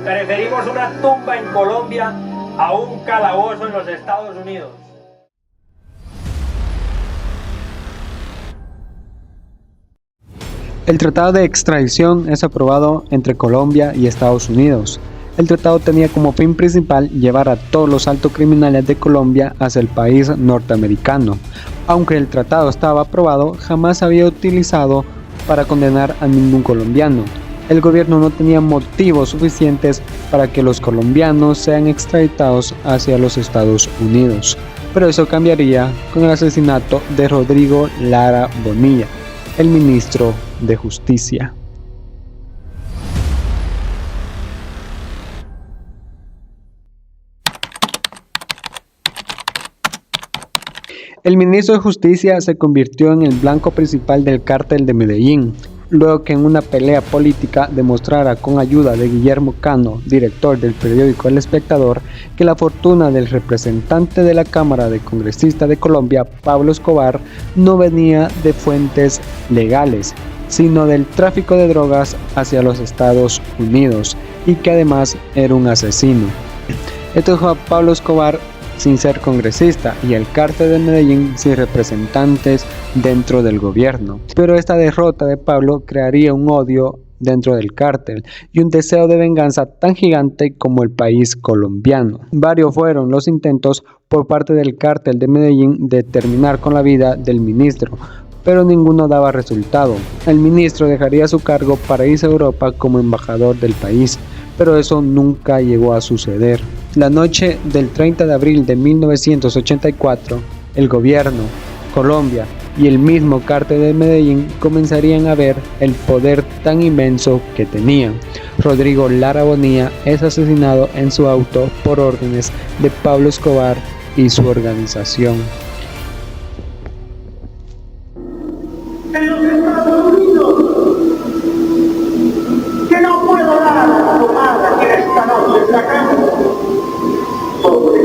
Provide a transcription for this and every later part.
Preferimos una tumba en Colombia a un calabozo en los Estados Unidos. El tratado de extradición es aprobado entre Colombia y Estados Unidos. El tratado tenía como fin principal llevar a todos los altos criminales de Colombia hacia el país norteamericano. Aunque el tratado estaba aprobado, jamás había utilizado para condenar a ningún colombiano. El gobierno no tenía motivos suficientes para que los colombianos sean extraditados hacia los Estados Unidos. Pero eso cambiaría con el asesinato de Rodrigo Lara Bonilla, el ministro de Justicia. El ministro de Justicia se convirtió en el blanco principal del cártel de Medellín, luego que en una pelea política demostrara con ayuda de Guillermo Cano, director del periódico El Espectador, que la fortuna del representante de la Cámara de Congresistas de Colombia, Pablo Escobar, no venía de fuentes legales, sino del tráfico de drogas hacia los Estados Unidos, y que además era un asesino. Esto dejó a Pablo Escobar sin ser congresista y el cártel de Medellín sin representantes dentro del gobierno. Pero esta derrota de Pablo crearía un odio dentro del cártel y un deseo de venganza tan gigante como el país colombiano. Varios fueron los intentos por parte del cártel de Medellín de terminar con la vida del ministro, pero ninguno daba resultado. El ministro dejaría su cargo para irse a Europa como embajador del país, pero eso nunca llegó a suceder. La noche del 30 de abril de 1984, el gobierno, Colombia y el mismo cártel de Medellín comenzarían a ver el poder tan inmenso que tenían. Rodrigo Lara Bonilla es asesinado en su auto por órdenes de Pablo Escobar y su organización. En los Estados Unidos, que no puedo dar la tomada que esta noche sacamos sobre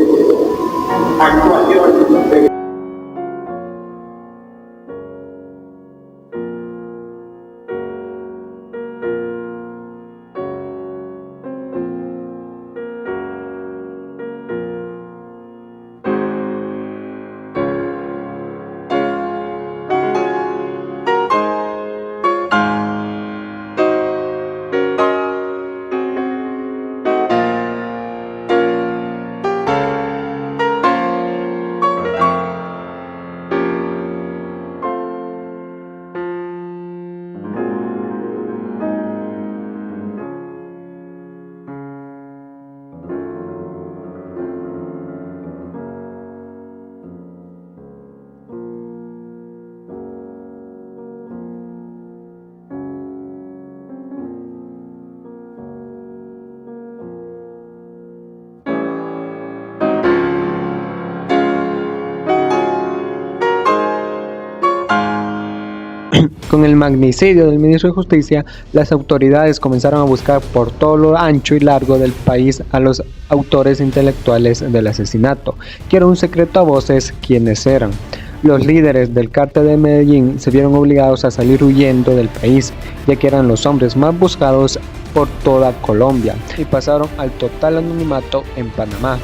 actuaciones de Con el magnicidio del ministro de Justicia, las autoridades comenzaron a buscar por todo lo ancho y largo del país a los autores intelectuales del asesinato, que era un secreto a voces quiénes eran. Los líderes del cártel de Medellín se vieron obligados a salir huyendo del país, ya que eran los hombres más buscados por toda Colombia, y pasaron al total anonimato en Panamá.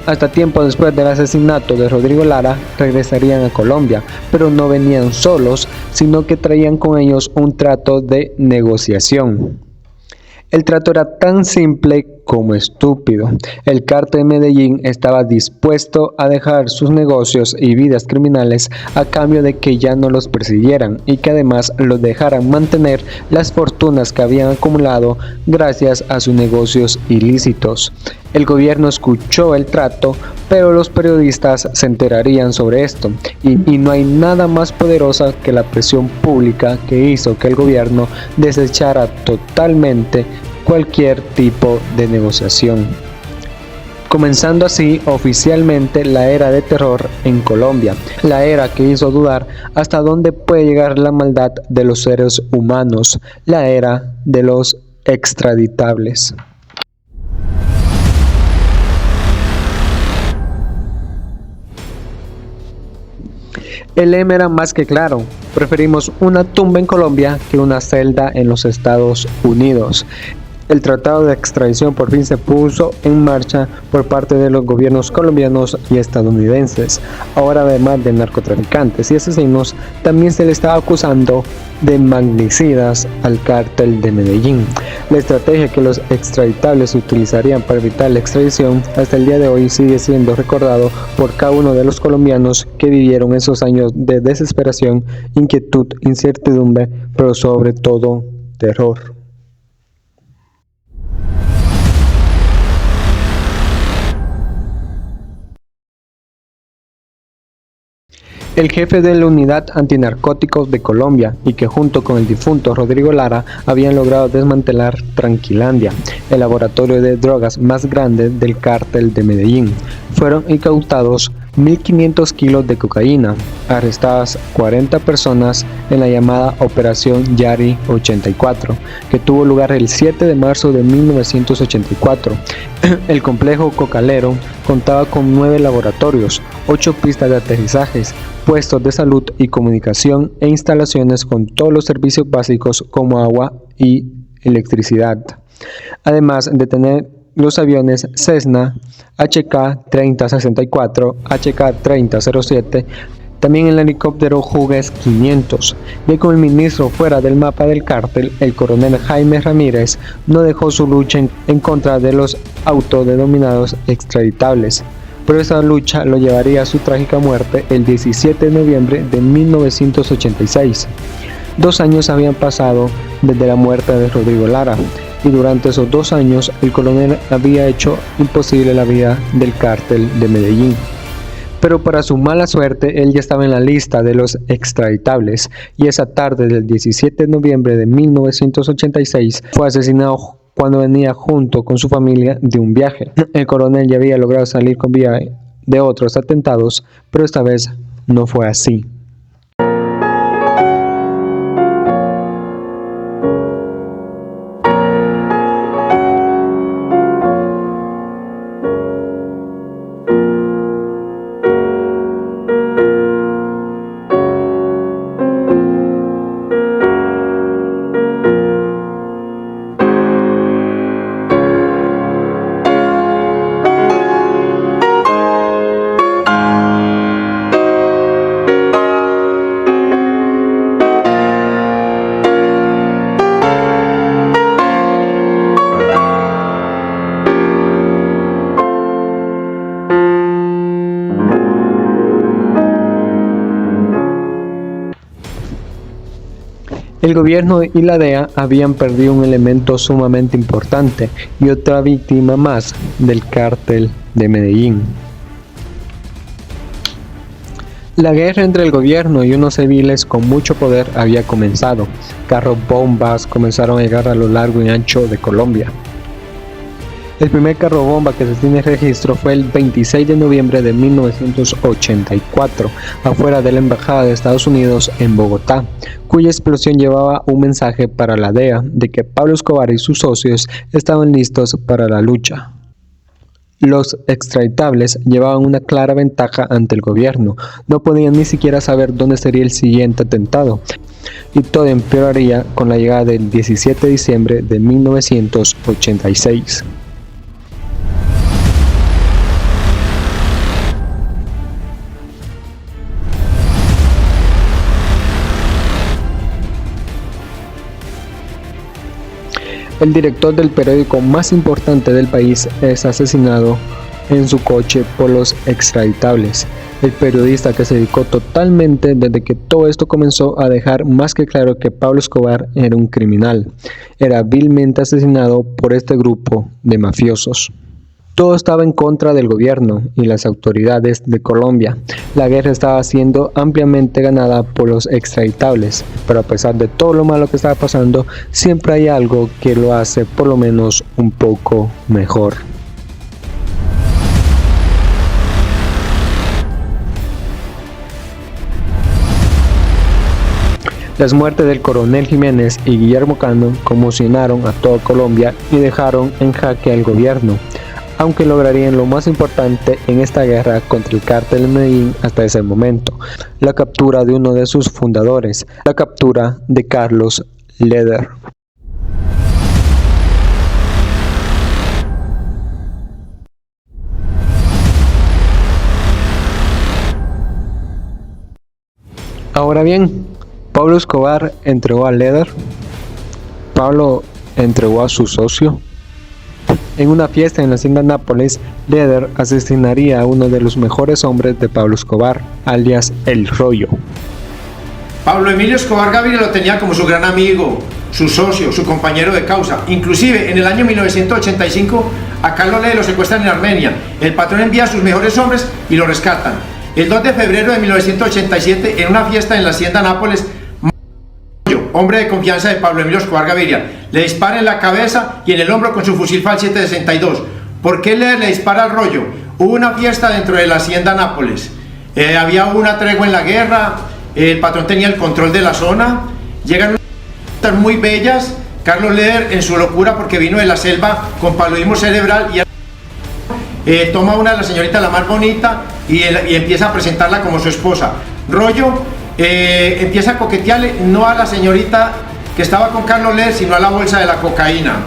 Hasta tiempo después del asesinato de Rodrigo Lara, regresarían a Colombia, pero no venían solos, sino que traían con ellos un trato de negociación. El trato era tan simple como estúpido. El cártel de Medellín estaba dispuesto a dejar sus negocios y vidas criminales a cambio de que ya no los persiguieran y que además los dejaran mantener las fortunas que habían acumulado gracias a sus negocios ilícitos. El gobierno escuchó el trato, pero los periodistas se enterarían sobre esto y no hay nada más poderosa que la presión pública que hizo que el gobierno desechara totalmente cualquier tipo de negociación, comenzando así oficialmente la era de terror en Colombia, la era que hizo dudar hasta dónde puede llegar la maldad de los seres humanos, la era de los extraditables. El lema era más que claro: preferimos una tumba en Colombia que una celda en los Estados Unidos. El tratado de extradición por fin se puso en marcha por parte de los gobiernos colombianos y estadounidenses. Ahora, además de narcotraficantes y asesinos, también se le estaba acusando de magnicidas al cártel de Medellín. La estrategia que los extraditables utilizarían para evitar la extradición hasta el día de hoy sigue siendo recordado por cada uno de los colombianos que vivieron esos años de desesperación, inquietud, incertidumbre, pero sobre todo terror. El jefe de la Unidad Antinarcóticos de Colombia y que junto con el difunto Rodrigo Lara habían logrado desmantelar Tranquilandia, el laboratorio de drogas más grande del cártel de Medellín. Fueron incautados 1.500 kilos de cocaína, arrestadas 40 personas en la llamada Operación Yari 84, que tuvo lugar el 7 de marzo de 1984. El complejo cocalero contaba con 9 laboratorios, 8 pistas de aterrizajes, puestos de salud y comunicación e instalaciones con todos los servicios básicos como agua y electricidad. Además de tener los aviones Cessna HK-3064, HK-3007, también el helicóptero Hughes 500, ya con el ministro fuera del mapa del cártel, el coronel Jaime Ramírez no dejó su lucha en contra de los autodenominados extraditables, pero esa lucha lo llevaría a su trágica muerte el 17 de noviembre de 1986. 2 años habían pasado desde la muerte de Rodrigo Lara, y durante esos 2 años el coronel había hecho imposible la vida del cártel de Medellín. Pero para su mala suerte, él ya estaba en la lista de los extraditables, y esa tarde del 17 de noviembre de 1986 fue asesinado cuando venía junto con su familia de un viaje. El coronel ya había logrado salir con vida de otros atentados, pero esta vez no fue así. El gobierno y la DEA habían perdido un elemento sumamente importante y otra víctima más del cártel de Medellín. La guerra entre el gobierno y unos civiles con mucho poder había comenzado. Carros bombas comenzaron a llegar a lo largo y ancho de Colombia. El primer carro bomba que se tiene registro fue el 26 de noviembre de 1984, afuera de la Embajada de Estados Unidos en Bogotá, cuya explosión llevaba un mensaje para la DEA de que Pablo Escobar y sus socios estaban listos para la lucha. Los extraditables llevaban una clara ventaja ante el gobierno, no podían ni siquiera saber dónde sería el siguiente atentado, y todo empeoraría con la llegada del 17 de diciembre de 1986. El director del periódico más importante del país es asesinado en su coche por los extraditables. El periodista que se dedicó totalmente desde que todo esto comenzó a dejar más que claro que Pablo Escobar era un criminal. Era vilmente asesinado por este grupo de mafiosos. Todo estaba en contra del gobierno y las autoridades de Colombia. La guerra estaba siendo ampliamente ganada por los extraditables, pero a pesar de todo lo malo que estaba pasando, siempre hay algo que lo hace por lo menos un poco mejor. Las muertes del coronel Jiménez y Guillermo Cano conmocionaron a toda Colombia y dejaron en jaque al gobierno, aunque lograrían lo más importante en esta guerra contra el cártel de Medellín hasta ese momento, la captura de uno de sus fundadores, la captura de Carlos Leder. Ahora bien, Pablo Escobar entregó a Leder. Pablo entregó a su socio. En una fiesta en la hacienda Nápoles, Leder asesinaría a uno de los mejores hombres de Pablo Escobar, alias El Rollo. Pablo Emilio Escobar Gaviria lo tenía como su gran amigo, su socio, su compañero de causa. Inclusive en el año 1985 a Carlos Leder lo secuestran en Armenia. El patrón envía a sus mejores hombres y lo rescatan. El 2 de febrero de 1987, en una fiesta en la hacienda Nápoles, hombre de confianza de Pablo Emilio Escobar Gaviria, le dispara en la cabeza y en el hombro con su fusil FAL 762. ¿Por qué Leder le dispara al Rollo? Hubo una fiesta dentro de la hacienda Nápoles. Había una tregua en la guerra, el patrón tenía el control de la zona, llegan unas muy bellas, Carlos Leder en su locura porque vino de la selva con paludismo cerebral y toma una de las señoritas la más bonita y empieza a presentarla como su esposa. Rollo empieza a coquetearle no a la señorita que estaba con Carlos Leder, sino a la bolsa de la cocaína.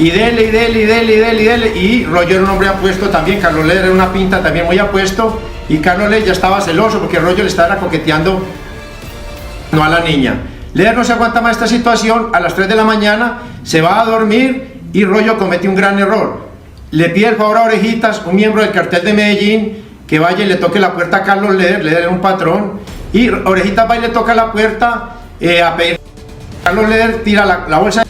Y dele, y Rollo era un hombre apuesto también, Carlos Leder era una pinta también muy apuesto, y Carlos Leder ya estaba celoso porque Rollo le estaba coqueteando no a la niña. Leder no se aguanta más esta situación, a las 3 de la mañana se va a dormir y Rollo comete un gran error. Le pide el favor a Orejitas, un miembro del cartel de Medellín, que vaya y le toque la puerta a Carlos Leder. Leder era un patrón, y Orejitas va y le toca la puerta a pedir. Carlos Leder tira la bolsa,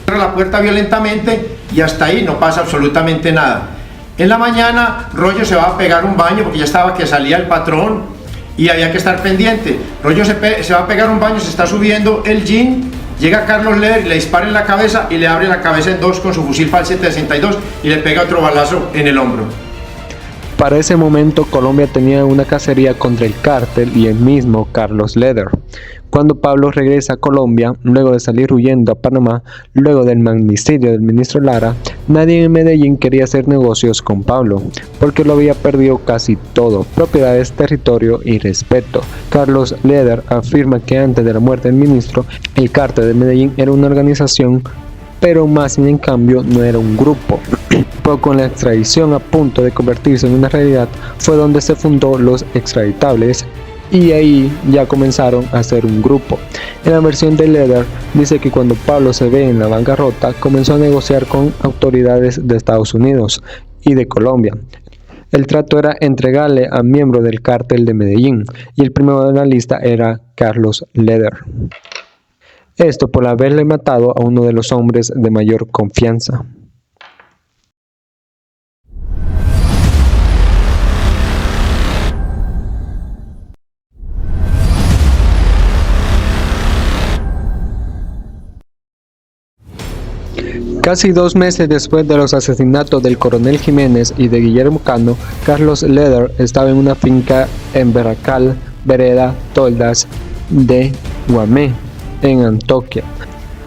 cierra la puerta violentamente y hasta ahí no pasa absolutamente nada. En la mañana Rollo se va a pegar un baño porque ya estaba que salía el patrón y había que estar pendiente. Rollo se va a pegar un baño, se está subiendo el jean, llega Carlos Leder y le dispara en la cabeza y le abre la cabeza en dos con su fusil FAL 762 y le pega otro balazo en el hombro. Para ese momento Colombia tenía una cacería contra el cártel y el mismo Carlos Leder. Cuando Pablo regresa a Colombia, luego de salir huyendo a Panamá, luego del magnicidio del ministro Lara, nadie en Medellín quería hacer negocios con Pablo, porque lo había perdido casi todo, propiedades, territorio y respeto. Carlos Leder afirma que antes de la muerte del ministro, el cártel de Medellín era una organización, pero más en cambio no era un grupo. Pero con la extradición a punto de convertirse en una realidad, fue donde se fundó los extraditables, y ahí ya comenzaron a ser un grupo. En la versión de Leder dice que cuando Pablo se ve en la bancarrota, comenzó a negociar con autoridades de Estados Unidos y de Colombia. El trato era entregarle a miembro del cártel de Medellín, y el primero de la lista era Carlos Leder. Esto por haberle matado a uno de los hombres de mayor confianza. Casi 2 meses después de los asesinatos del coronel Jiménez y de Guillermo Cano, Carlos Leder estaba en una finca en Berracal, vereda Toldas de Guamé, en Antioquia.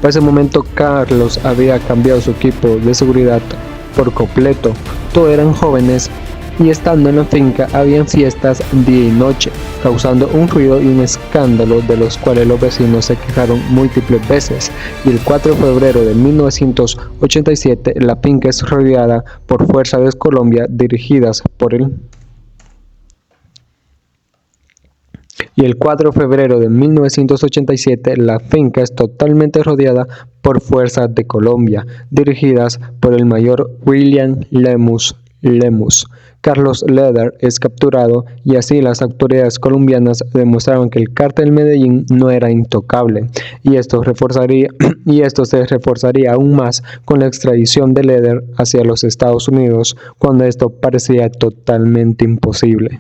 Para ese momento Carlos había cambiado su equipo de seguridad por completo. Todos eran jóvenes y estando en la finca habían fiestas día y noche, causando un ruido y un escándalo de los cuales los vecinos se quejaron múltiples veces, y el 4 de febrero de 1987 la finca es rodeada por fuerzas de Colombia dirigidas por el Y el 4 de febrero de 1987 la finca es totalmente rodeada por fuerzas de Colombia, dirigidas por el mayor William Lemus. Carlos Leder es capturado y así las autoridades colombianas demostraron que el cártel Medellín no era intocable, y esto se reforzaría aún más con la extradición de Leder hacia los Estados Unidos cuando esto parecía totalmente imposible.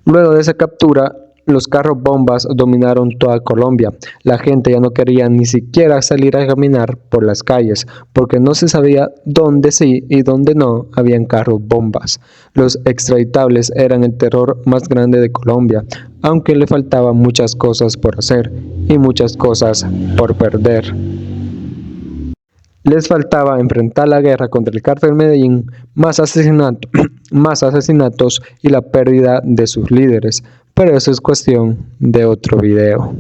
Luego de esa captura, los carros bombas dominaron toda Colombia. La gente ya no quería ni siquiera salir a caminar por las calles, porque no se sabía dónde sí y dónde no habían carros bombas. Los extraditables eran el terror más grande de Colombia, aunque le faltaban muchas cosas por hacer y muchas cosas por perder. Les faltaba enfrentar la guerra contra el cártel Medellín, más asesinatos y la pérdida de sus líderes, pero eso es cuestión de otro video.